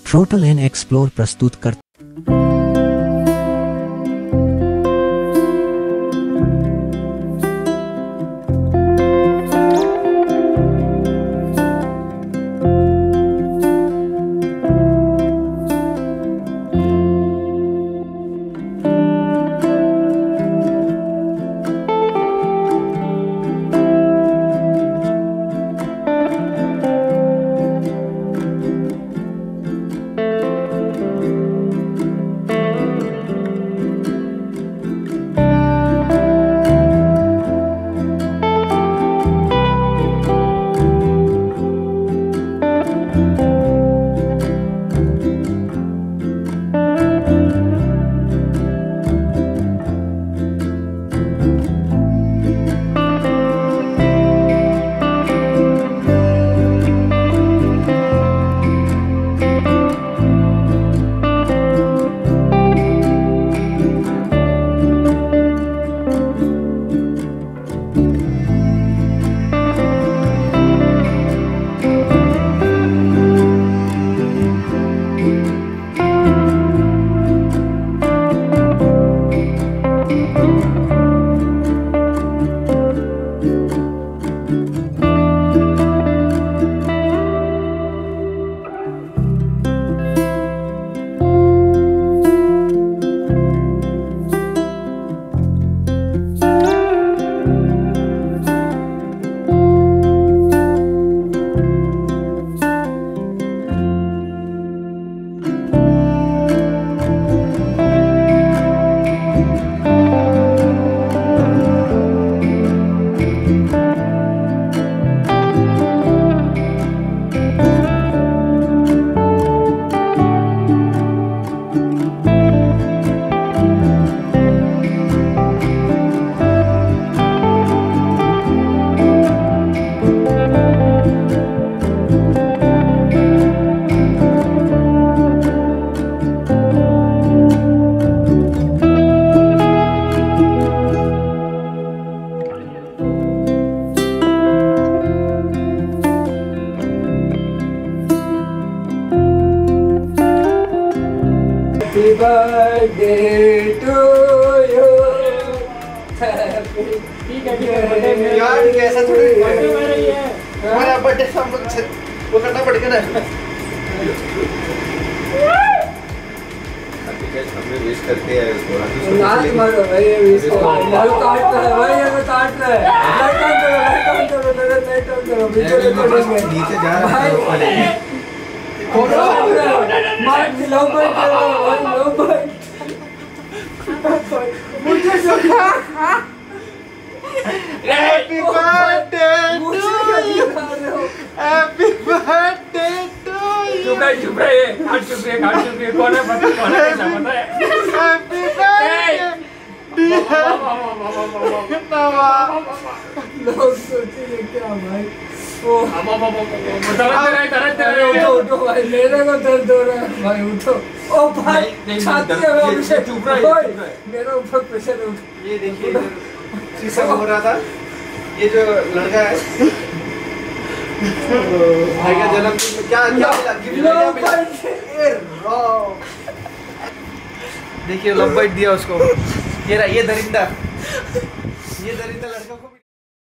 Throttle and explore प्रस्तुत कर यार कैसा थोड़ी मेरा बर्थडे सब वो करना पड़ेगा ना। हमने विश करके आए उसको नाच मारो भाई, ये विश को बाल काट रहा है भाई, ये काट रहा है। लाइट ऑन करो नीचे जा रहा है मार लो भाई मुझे happy birthday to you, happy birthday to you. चुप रहे काट चुप रहे कौन है कैसा पता है। हैप्पी बर्थडे लोग सोचेंगे क्या भाई, उठो भाई, मेरे को दर्द हो रहा है भाई, उठो। ओ भाई छाती है अभिषेक, चुप रहे मेरा ऊपर प्रेशर है। ये देखिए शीशा हो रहा था, ये जो लड़का है भाई का जन्मदिन में क्या मिला देखिए लव बाइट दिया उसको। ये दरिंदा लड़का को